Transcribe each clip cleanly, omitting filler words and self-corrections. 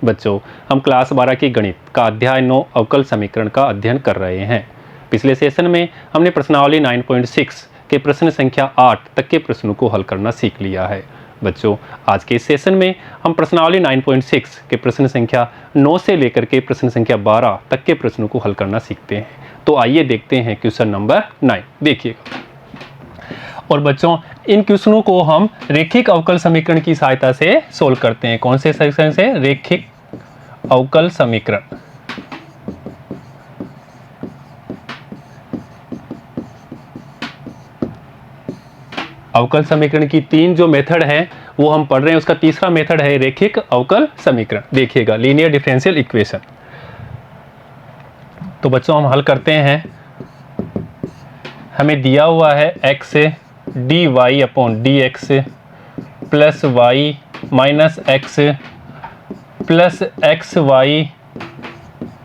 बच्चों, हम क्लास 12 की गणित का अध्याय 9 अवकल समीकरण का अध्ययन कर रहे हैं। पिछले सेशन में हमने प्रश्नावली 9.6 के प्रश्न संख्या 8 तक के प्रश्नों को हल करना सीख लिया है। बच्चों, आज के इस सेशन में हम प्रश्नावली 9.6 के प्रश्न संख्या 9 से लेकर के प्रश्न संख्या 12 तक के प्रश्नों को हल करना सीखते हैं। तो आइए देखते हैं क्वेश्चन नंबर 9। देखिएगा। और बच्चों, इन क्वेश्चनों को हम रेखिक अवकल समीकरण की सहायता से सोल्व करते हैं। कौन से सेक्शन से? रेखिक अवकल समीकरण। अवकल समीकरण की 3 जो मेथड है वो हम पढ़ रहे हैं, उसका तीसरा मेथड है रेखिक अवकल समीकरण। देखिएगा, लीनियर डिफरेंशियल इक्वेशन। तो बच्चों, हम हल करते हैं। हमें दिया हुआ है x dy upon dx plus y minus x plus x y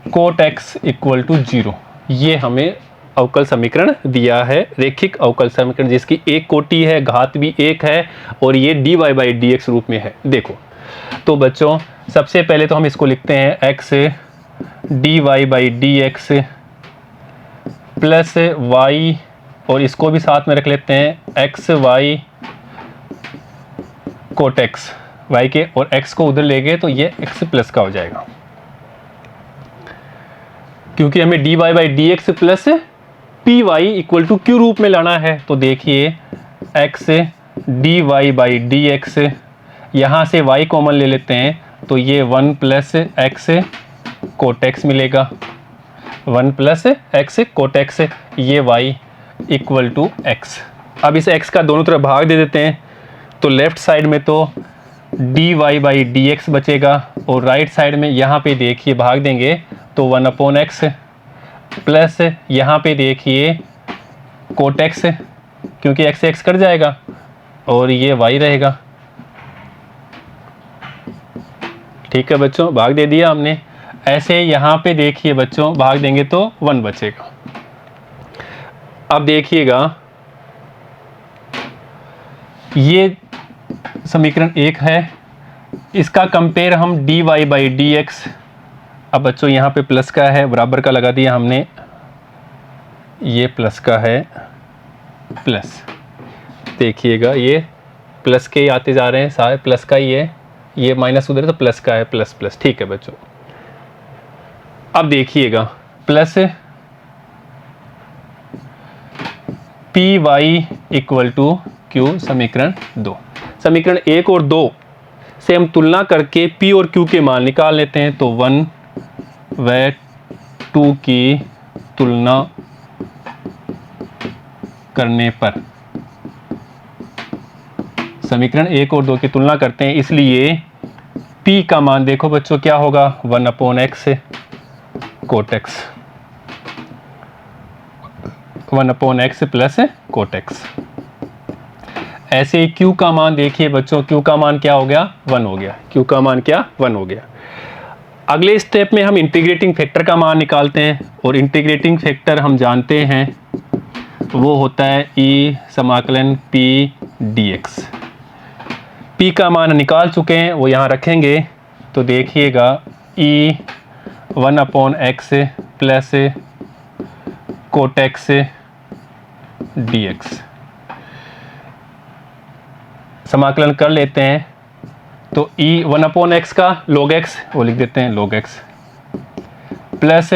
cot x equal to 0। ये हमें अवकल समीकरण दिया है, रेखिक अवकल समीकरण, जिसकी एक कोटि है, घात भी एक है और ये dy बाई dx रूप में है। देखो, तो बच्चों सबसे पहले तो हम इसको लिखते हैं x dy by dx plus y, और इसको भी साथ में रख लेते हैं x y cot x, y के और x को उधर ले गए तो ये x प्लस का हो जाएगा, क्योंकि हमें dy by d x plus p y equal to q रूप में लाना है। तो देखिए x dy by d x, यहाँ से y कॉमन ले लेते हैं तो ये 1 प्लस एक्स कोट एक्स मिलेगा, 1 प्लस एक्स कोट एक्स, ये y इक्वल टू एक्स। अब इस x का दोनों तरफ भाग दे देते हैं, तो लेफ्ट साइड में तो dy बाई डी एक्स बचेगा और राइट साइड में यहाँ पे देखिए भाग देंगे तो 1 अपॉन एक्स प्लस यहाँ पे देखिए कोट एक्स, क्योंकि x से x कट जाएगा और ये y रहेगा। ठीक है बच्चों, भाग दे दिया हमने। ऐसे यहाँ पे देखिए बच्चों भाग देंगे तो 1 बचेगा। अब देखिएगा, ये समीकरण 1 है, इसका कंपेयर हम dy बाई डी एक्स, अब बच्चों यहाँ पे प्लस का है, बराबर का लगा दिया हमने, ये प्लस का है प्लस, देखिएगा ये प्लस के आते जा रहे हैं, सारे प्लस का ही है, ये माइनस उधर है तो प्लस का है, प्लस प्लस। ठीक है बच्चों, अब देखिएगा plus p y equal to q, समीकरण 2। समीकरण 1 और 2 से हम तुलना करके p और q के मान निकाल लेते हैं। तो 1 व 2 की तुलना करने पर, समीकरण 1 और 2 की तुलना करते हैं, इसलिए p का मान देखो बच्चों क्या होगा, 1 upon x cot x, 1 upon x plus cot x. ऐसे ही q का मान देखिए बच्चों, q का मान क्या हो गया, 1 हो गया, q का मान क्या, 1 हो गया। अगले स्टेप में हम इंटीग्रेटिंग फैक्टर का मान निकालते हैं, और इंटीग्रेटिंग फैक्टर हम जानते हैं वो होता है e समाकलन p dx। p का मान निकाल चुके हैं, वो यहाँ रखेंगे, तो देखिएगा e 1 upon x plus cot x dx, समाकलन कर लेते हैं। तो e 1 अपॉन एक्स का log x, वो लिख देते हैं log x, plus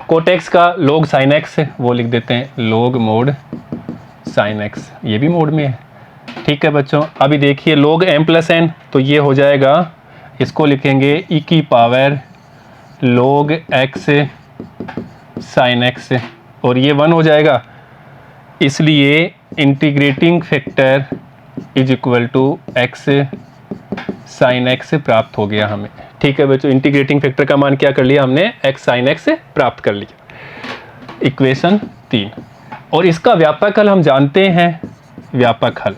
coat x का log sin x, वो लिख देते हैं log मोड sin x, ये भी मोड में है। ठीक है बच्चों, अभी देखिए log m प्लस n, तो ये हो जाएगा, इसको लिखेंगे e की power log x sin x, और ये 1 हो जाएगा, इसलिए integrating factor is equal to x sine x प्राप्त हो गया हमें। ठीक है बच्चों, इंटीग्रेटिंग फैक्टर का मान क्या कर लिया हमने, एक्स साइन एक्स प्राप्त कर लिया। इक्वेशन 3, और इसका व्यापक हल हम जानते हैं, व्यापक हल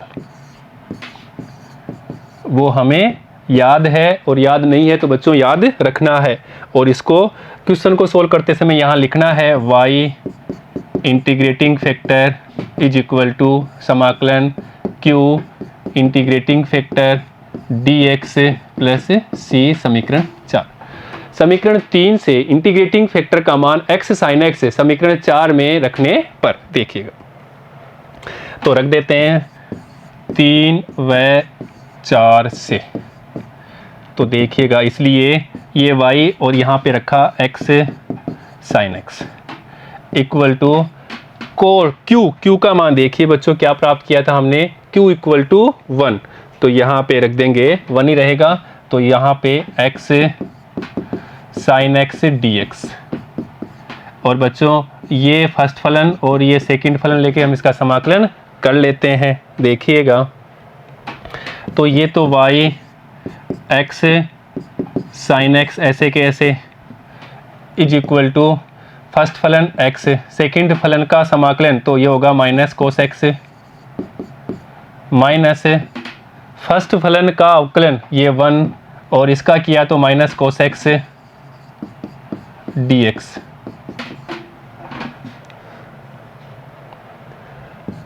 वो हमें याद है, और याद नहीं है तो बच्चों याद रखना है, और इसको क्वेश्चन को सोल्व करते समय यहाँ लिखना है y integrating factor is equal to समाकलन q integrating factor dx plus c, समीकरण 4। समीकरण 3 से इंटीग्रेटिंग फैक्टर का मान x sin x से समीकरण 4 में रखने पर देखिएगा, तो रख देते हैं 3 व 4 से, तो देखिएगा इसलिए ये y और यहाँ पे रखा x sin x equal to कोर q का मान देखिए बच्चों क्या प्राप्त किया था हमने, q इक्वल टू 1, तो यहाँ पे रख देंगे 1 ही रहेगा, तो यहाँ पे x sin x dx। और बच्चों ये फर्स्ट फलन और ये सेकंड फलन लेके हम इसका समाकलन कर लेते हैं, देखिएगा तो ये तो y x sin x ऐसे के ऐसे इज इक्वल टू फर्स्ट फलन x, सेकंड फलन का समाकलन तो ये होगा minus cos x minus first फलन का अवकलन ये 1 और इसका किया तो माइनस कोस x dx।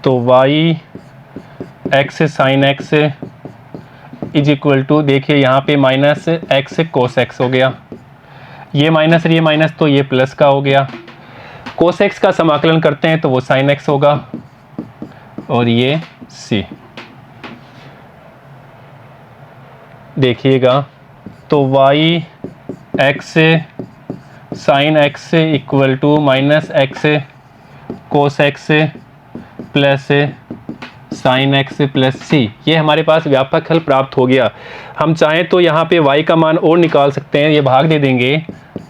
तो y x sin x is equal to देखिए यहाँ पे माइनस x कोस x हो गया, ये माइनस और ये माइनस तो ये प्लस का हो गया, कोस x का समाकलन करते हैं तो वो sin x होगा और ये c। देखिएगा तो y x sin x equal to minus x cos x plus sin x plus c, ये हमारे पास व्यापक हल प्राप्त हो गया। हम चाहें तो यहाँ पे y का मान और निकाल सकते हैं, ये भाग दे देंगे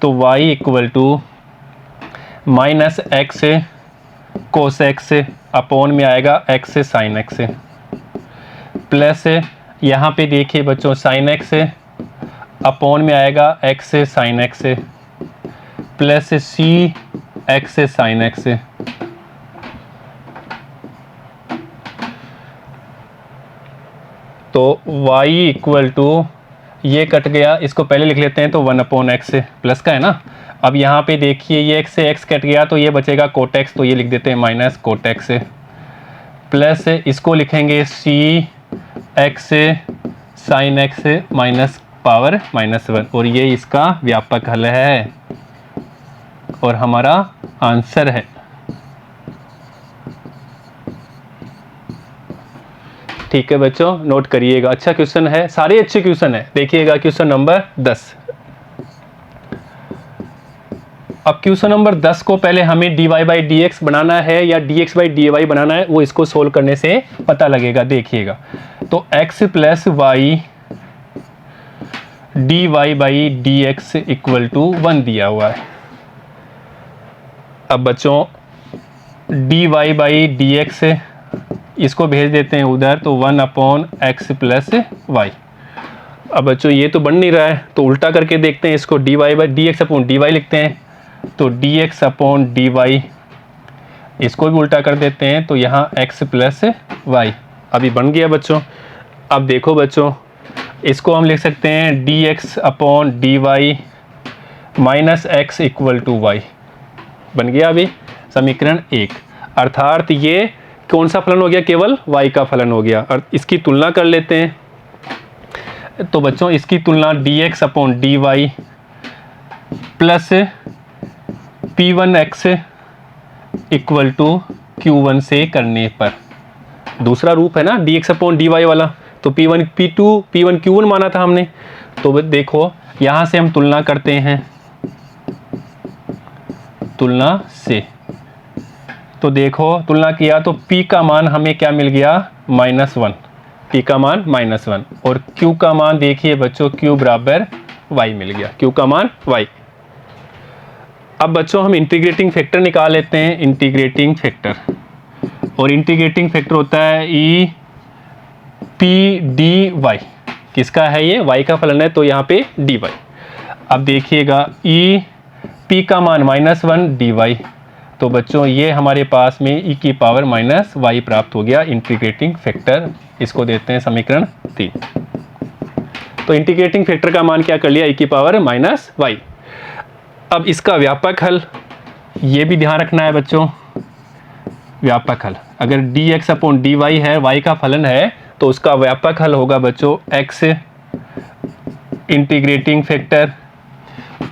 तो y equal to minus x cos x upon में आएगा x sin x प्लस यहाँ पे देखिए बच्चों sin x अपॉन में आएगा x sin x plus c x sin x। तो y इक्वल टू ये कट गया, इसको पहले लिख लेते हैं तो 1 अपॉन x प्लस का है ना। अब यहाँ पे देखिए ये x से x कट गया तो ये बचेगा कोट x, तो ये लिख देते हैं माइनस कोट x प्लस इसको लिखेंगे c x sin x minus power -1 और ये इसका व्यापक हल है और हमारा आंसर है। ठीक है बच्चों, नोट करिएगा, अच्छा क्वेश्चन है, सारे अच्छे क्वेश्चन है। देखिएगा क्वेश्चन नंबर 10। अब क्वेश्चन नंबर 10 को पहले हमें dy बाई डी एक्स बनाना है या dx बाई डी वाई बनाना है, वो इसको सोल्व करने से पता लगेगा। देखिएगा तो x plus y dy by d x equal to 1 दिया हुआ है। अब बच्चों dy बाई डी एक्स इसको भेज देते हैं उधर, तो 1 अपॉन एक्स प्लस वाई। अब बच्चों ये तो बन नहीं रहा है तो उल्टा करके देखते हैं इसको, dy by d x upon d y लिखते हैं, तो dx अपॉन डी वाई इसको भी उल्टा कर देते हैं, तो यहाँ x प्लस वाई अभी बन गया बच्चों। अब देखो बच्चों इसको हम लिख सकते हैं dx upon d y minus x equal to y, बन गया अभी समीकरण 1। अर्थात ये कौन सा फलन हो गया, केवल y का फलन हो गया। और इसकी तुलना कर लेते हैं, तो बच्चों इसकी तुलना dx upon d y plus P1x equal to Q1 से करने पर, दूसरा रूप है ना dx अपॉन डी वाई वाला, तो P1 P2 P1 Q1 माना था हमने। तो देखो यहाँ से हम तुलना करते हैं, तुलना से, तो देखो तुलना किया तो P का मान हमें क्या मिल गया, -1, P का मान -1 और Q का मान देखिए बच्चों Q बराबर y मिल गया, Q का मान y। अब बच्चों हम इंटीग्रेटिंग फैक्टर निकाल लेते हैं, इंटीग्रेटिंग फैक्टर, और इंटीग्रेटिंग फैक्टर होता है ई पी डी वाई, किसका है ये, y का फलन है तो यहाँ पे dy। अब देखिएगा ई पी का मान -1 dy, तो बच्चों ये हमारे पास में e की पावर -y प्राप्त हो गया इंटीग्रेटिंग फैक्टर, इसको देते हैं समीकरण 3। तो इंटीग्रेटिंग फैक्टर का मान क्या कर लिया, e की पावर -y। अब इसका व्यापक हल, ये भी ध्यान रखना है बच्चों, व्यापक हल अगर dx अपॉन डी वाई है, y का फलन है, तो उसका व्यापक हल होगा बच्चों x integrating factor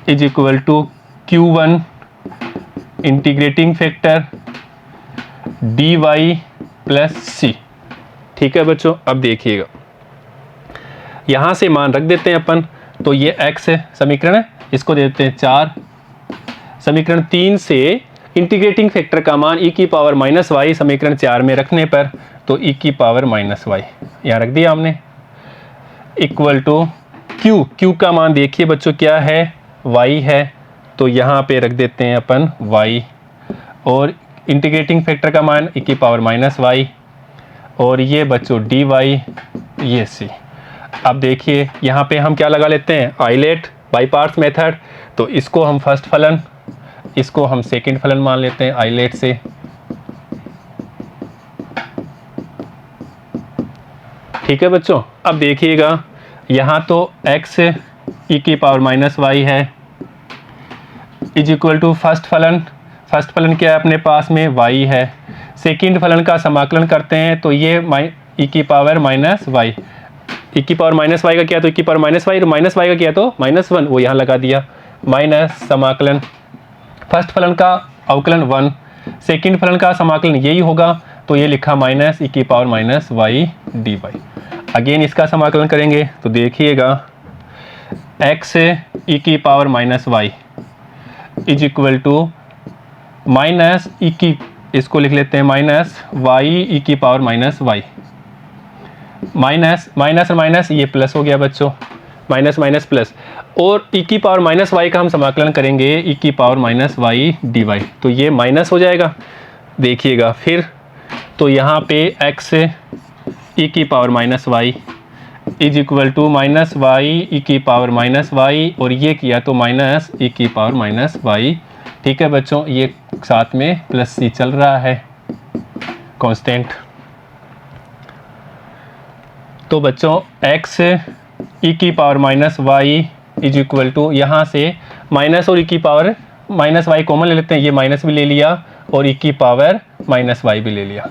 is equal to Q1 integrating factor dy plus c. ठीक है बच्चों, अब देखिएगा यहाँ से मान रख देते हैं अपन। तो ये x है समीकरण है, इसको दे देते हैं 4। समीकरण 3 से इंटीग्रेटिंग फैक्टर का मान e की पावर माइनस वाई समीकरण 4 में रखने पर तो e की पावर माइनस वाई यहाँ रख दिया हमने, इक्वल टू q का मान देखिए बच्चों क्या है, y है, तो यहाँ पे रख देते हैं अपन y, और इंटीग्रेटिंग फैक्टर का मान e की पावर माइनस वाई, और ये बच्चों dy, ये c। अब देखिए यहाँ पे हम क्या लगा लेते हैं, आइलेट बाई पार्ट्स मेथड। तो इसको हम फर्स्ट फलन, इसको हम सेकंड फलन मान लेते हैं आइलेट से। ठीक है बच्चों, अब देखिएगा यहाँ तो x e की पावर माइनस वाई है इज इक्वल टू फर्स्ट फलन क्या है अपने पास में, y है। सेकंड फलन का समाकलन करते हैं तो ये e की पावर माइनस वाई, e की पावर माइनस वाई का किया तो e की power minus y, minus y का किया तो -1, वो यहाँ लगा दिया, माइनस समाकलन फर्स्ट फलन का अवकलन 1, सेकंड फलन का समाकलन यही होगा, तो ये लिखा माइनस e की power minus y d y. Again इसका समाकलन करेंगे तो देखिएगा x e की power minus y is equal to minus e की, इसको लिख लेते हैं माइनस वाई ई की power minus y, minus minus और माइनस ये प्लस हो गया बच्चों, माइनस माइनस प्लस, और e की पावर माइनस वाई का हम समाकलन करेंगे e की power minus y d Y, तो ये माइनस हो जाएगा। देखिएगा फिर तो यहाँ पे x e की power minus y is equal to minus y e की पावर माइनस वाई, और ये किया तो माइनस ई की पावर माइनस वाई। ठीक है बच्चों, ये साथ में प्लस सी चल रहा है कांस्टेंट। तो बच्चों x e की power minus y is equal to, यहाँ से माइनस और e की पावर माइनस वाई कॉमन ले लेते हैं, ये माइनस भी ले लिया और e की पावर माइनस वाई भी ले लिया,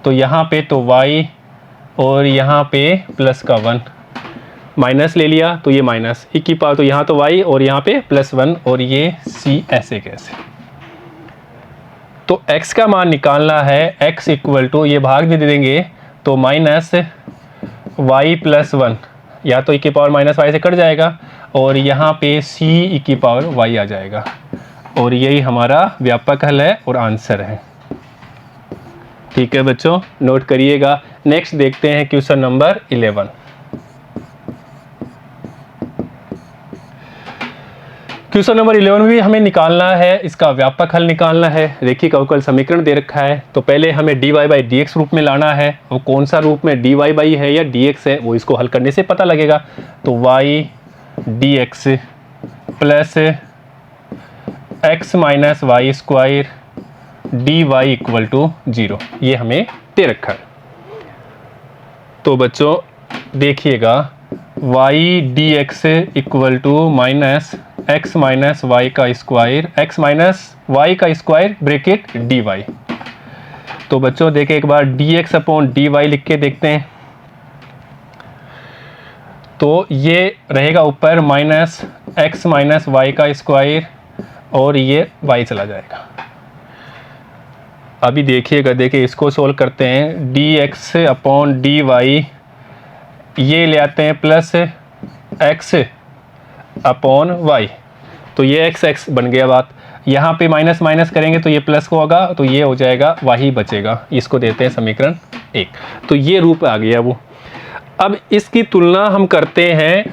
तो यहाँ पे तो y और यहाँ पे प्लस का 1, माइनस ले लिया तो ये माइनस e की पावर, तो यहाँ तो y और यहाँ पे +1 और ये c, ऐसे कैसे। तो x का मान निकालना है, x इक्वल टू ये भाग भी दे देंगे तो माइनस y प्लस 1, या तो e की पावर माइनस वाई से कट जाएगा और यहाँ पे c e की पावर y आ जाएगा, और यही हमारा व्यापक हल है और आंसर है। ठीक है बच्चों, नोट करिएगा। नेक्स्ट देखते हैं क्वेश्चन नंबर 11। क्वेश्चन नंबर 11 में भी हमें निकालना है, इसका व्यापक हल निकालना है। रेखिक अवकल समीकरण दे रखा है, तो पहले हमें dy बाई dx रूप में लाना है, वो कौन सा रूप में dy बाई है या dx है वो इसको हल करने से पता लगेगा। तो y dx plus x minus y square dy equal to 0, ये हमें दे रखा है। तो बच्चों देखिएगा y dx equal to minus x minus y का स्क्वायर, x माइनस वाई का स्क्वायर ब्रैकेट dy। तो बच्चों देखिए एक बार dx अपॉन dy लिख के देखते हैं, तो ये रहेगा ऊपर माइनस x माइनस वाई का स्क्वायर और ये y चला जाएगा। अभी देखिएगा, देखिए इसको सोल्व करते हैं, dx अपॉन dy ये ले आते हैं प्लस x अपॉन y, तो ये x बन गया बात। यहाँ पे माइनस माइनस करेंगे तो ये प्लस को होगा, तो ये हो जाएगा y बचेगा, इसको देते हैं समीकरण 1। तो ये रूप आ गया वो। अब इसकी तुलना हम करते हैं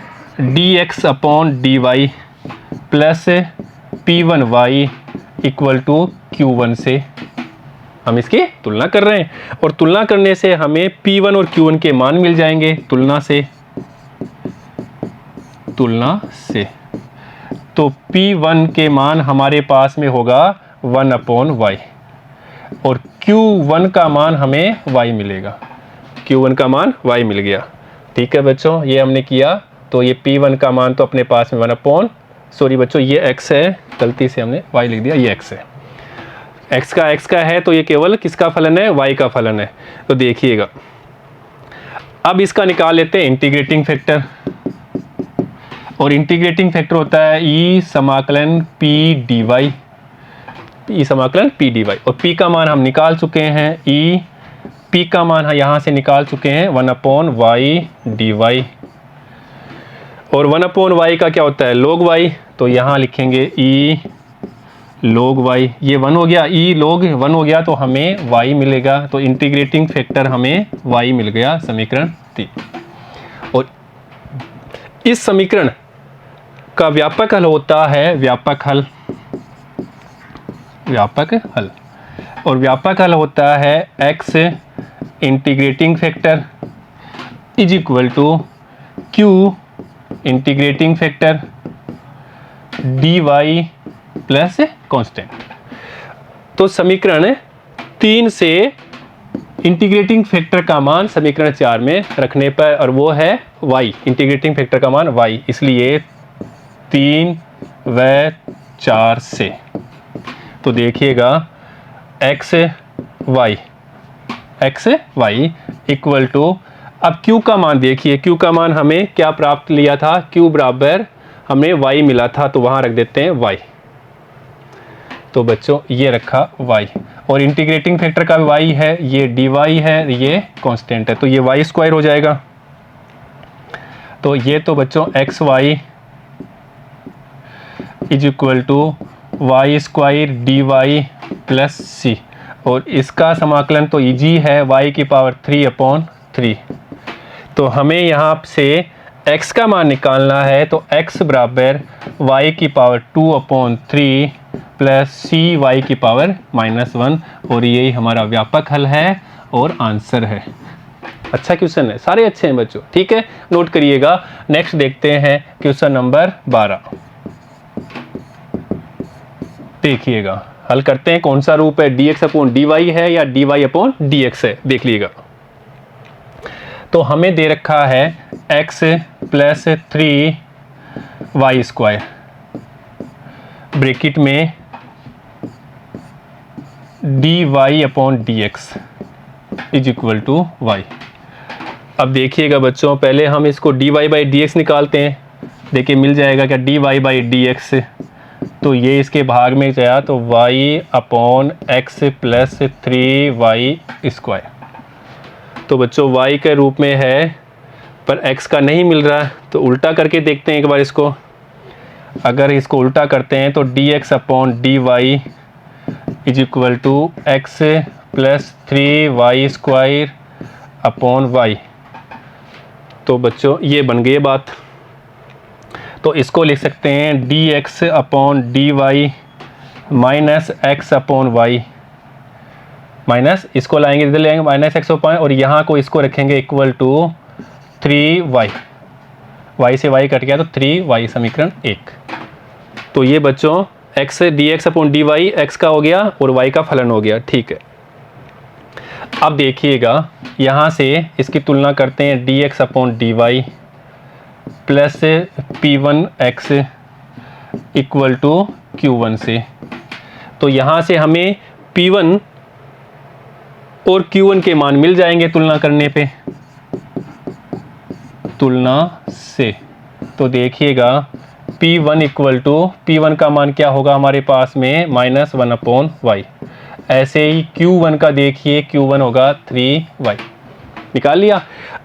dx upon dy plus p1y equal to q1 से, हम इसकी तुलना कर रहे हैं और तुलना करने से हमें p1 और q1 के मान मिल जाएंगे तुलना से। तो p1 के मान हमारे पास में होगा 1 अपॉन y और q1 का मान हमें y मिलेगा, q1 का मान y मिल गया। ठीक है बच्चों, ये हमने किया। तो ये p1 का मान तो अपने पास में 1 अपॉन, सॉरी बच्चों ये x है, गलती से हमने y लिख दिया, ये x है, x का है, तो ये केवल किसका फलन है, y का फलन है। तो देखिएगा अब इसका निकाल लेते हैं इंटीग्रेटिंग फैक्टर। और इंटीग्रेटिंग फैक्टर होता है ई समाकलन पी डी वाई, ई समाकलन पी डी वाई। और पी का मान हम निकाल चुके हैं, ई पी का मान यहाँ से निकाल चुके हैं 1/y डी वाई। और 1/y का क्या होता है, log y, तो यहाँ लिखेंगे ई log y। ये 1 हो गया, ई log 1 हो गया तो हमें y मिलेगा, तो इंटीग्रेटिंग फैक्टर हमें y मिल गया, समीकरण 3। और इस समीकरण का व्यापक हल होता है व्यापक हल, व्यापक हल। और व्यापक हल होता है x integrating factor is equal to q integrating factor d y plus constant. तो समीकरण 3 से इंटीग्रेटिंग फैक्टर का मान समीकरण 4 में रखने पर, और वो है y, इंटीग्रेटिंग फैक्टर का मान y, इसलिए 3 व 4 से। तो देखिएगा x y इक्वल टू, अब q का मान देखिए, q का मान हमें क्या प्राप्त लिया था, q बराबर हमें y मिला था, तो वहाँ रख देते हैं y। तो बच्चों ये रखा y, और इंटीग्रेटिंग फैक्टर का y है, ये dy है, ये कांस्टेंट है, तो ये y स्क्वायर हो जाएगा। तो ये तो बच्चों x y is equal to y square d y plus c, और इसका समाकलन तो इजी है, y की पावर 3/3। तो हमें यहाँ से x का मान निकालना है, तो x बराबर y की पावर 2/3 प्लस सी वाई की पावर -1, और यही हमारा व्यापक हल है और आंसर है। अच्छा क्वेश्चन है, सारे अच्छे हैं बच्चों, ठीक है, नोट करिएगा। नेक्स्ट देखते हैं क्वेश्चन नंबर 12। देखिएगा हल करते हैं, कौन सा रूप है, dx/dy है या dy/dx है, देख लीजिएगा। तो हमें दे रखा है x plus 3y square bracket में dy/dx is equal to y। अब देखिएगा बच्चों, पहले हम इसको dy/dx निकालते हैं, देखिए मिल जाएगा क्या, dy/dx, तो ये इसके भाग में गया तो y/x प्लस 3y स्क्वायर। तो बच्चों y के रूप में है पर x का नहीं मिल रहा है, तो उल्टा करके देखते हैं एक बार इसको। अगर इसको उल्टा करते हैं तो dx/dy is equal to x plus 3y square upon y। तो बच्चों ये बन गई बात, तो इसको लिख सकते हैं dx/dy माइनस x/y, माइनस इसको लाएंगे, इधर ले आएंगे -x/, और यहाँ को इसको रखेंगे इक्वल टू 3y, y से y कट गया तो 3y, समीकरण 1। तो ये बच्चों x dx/dy x का हो गया और y का फलन हो गया, ठीक है। अब देखिएगा यहाँ से इसकी तुलना करते हैं dx/dy plus p1x equal to q1 से। तो यहाँ से हमें p1 और q1 के मान मिल जाएंगे तुलना करने पे, तुलना से। तो देखिएगा p1 इक्वल टू, p1 का मान क्या होगा हमारे पास में -1/y। ऐसे ही q1 का देखिए, q1 होगा 3y, निकाल लिया।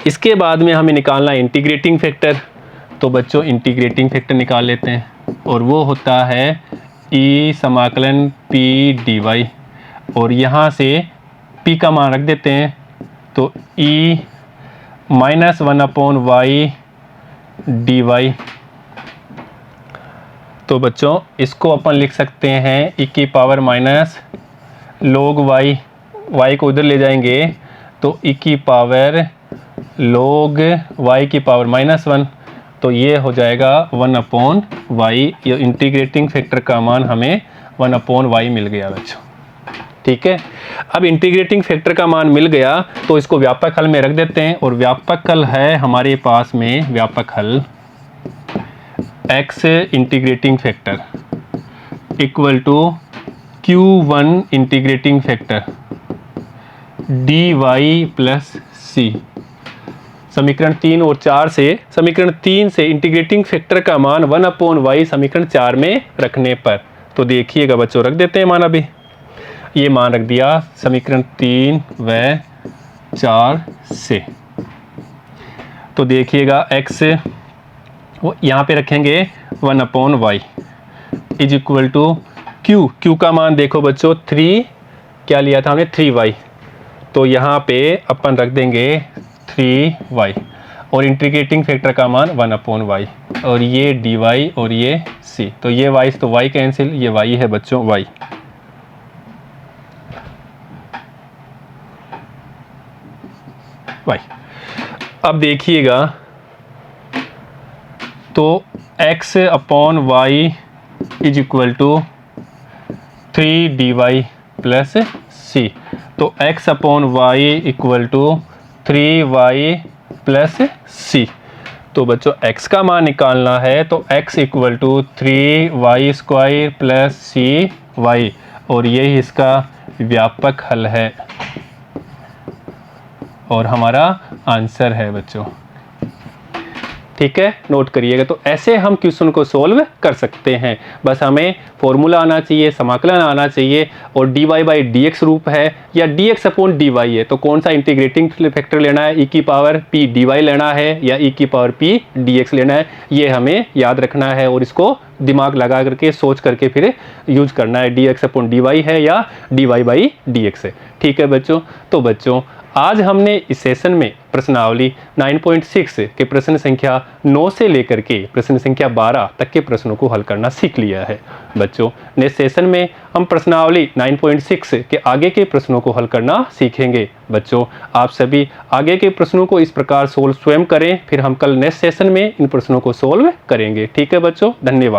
इसके बाद में हमें निकालना है इंटीग्रेटिंग फैक्टर, तो बच्चों इंटीग्रेटिंग फैक्टर निकाल लेते हैं, और वो होता है e समाकलन p dy, और यहाँ से p का मान रख देते हैं, तो e -1/y dy। तो बच्चों इसको अपन लिख सकते हैं e की power minus log y, y को उधर ले जाएंगे तो e की पावर log y की पावर -1, तो ये हो जाएगा 1/y। ये इंटीग्रेटिंग फैक्टर का मान हमें 1/y मिल गया बच्चों, ठीक है। अब इंटीग्रेटिंग फैक्टर का मान मिल गया तो इसको व्यापक हल में रख देते हैं, और व्यापक हल है हमारे पास में, व्यापक हल x integrating factor equal to q1 integrating factor dy plus c, समीकरण 3 और 4 से, समीकरण 3 से इंटीग्रेटिंग फैक्टर का मान 1/y समीकरण 4 में रखने पर। तो देखिएगा बच्चों, रख देते हैं मान। अभी ये मान रख दिया समीकरण 3 व 4 से। तो देखिएगा x वो यहाँ पे रखेंगे 1/y is equal to q का मान देखो बच्चों 3, क्या लिया था हमने 3y, तो यहाँ पे अपन रख देंगे 3y और इंटीग्रेटिंग फैक्टर का मान 1/y और ये dy और ये c, तो ये y तो y कैंसिल, ये y है बच्चों y। अब देखिएगा तो x/y is equal to 3dy plus c, तो x/y equal to 3y plus c। तो बच्चों x का मान निकालना है तो x equal to 3y² plus cy और यही इसका व्यापक हल है और हमारा आंसर है बच्चों। ठीक है, नोट करिएगा। तो ऐसे हम क्वेश्चन को सोल्व कर सकते हैं, बस हमें फॉर्मूला आना चाहिए, समाकलन आना चाहिए और dy/dx रूप है या dx/dy है, तो कौन सा इंटीग्रेटिंग फैक्टर लेना है, e की पावर p dy लेना है या e की पावर p dx लेना है, ये हमें याद रखना है और इसको दिमाग लगा करके सोच करके फिर यूज करना है, dx/dy है या dy/dx है। ठीक है बच्चों, तो बच्चों आज हमने इस सेशन में प्रश्नावली 9.6 के प्रश्न संख्या 9 से लेकर के प्रश्न संख्या 12 तक के प्रश्नों को हल करना सीख लिया है। बच्चों नेक्स्ट सेशन में हम प्रश्नावली 9.6 के आगे के प्रश्नों को हल करना सीखेंगे। बच्चों आप सभी आगे के प्रश्नों को इस प्रकार सोल्व स्वयं करें, फिर हम कल नेक्स्ट सेशन में इन प्रश्नों को सोल्व करेंगे। ठीक है बच्चों, धन्यवाद।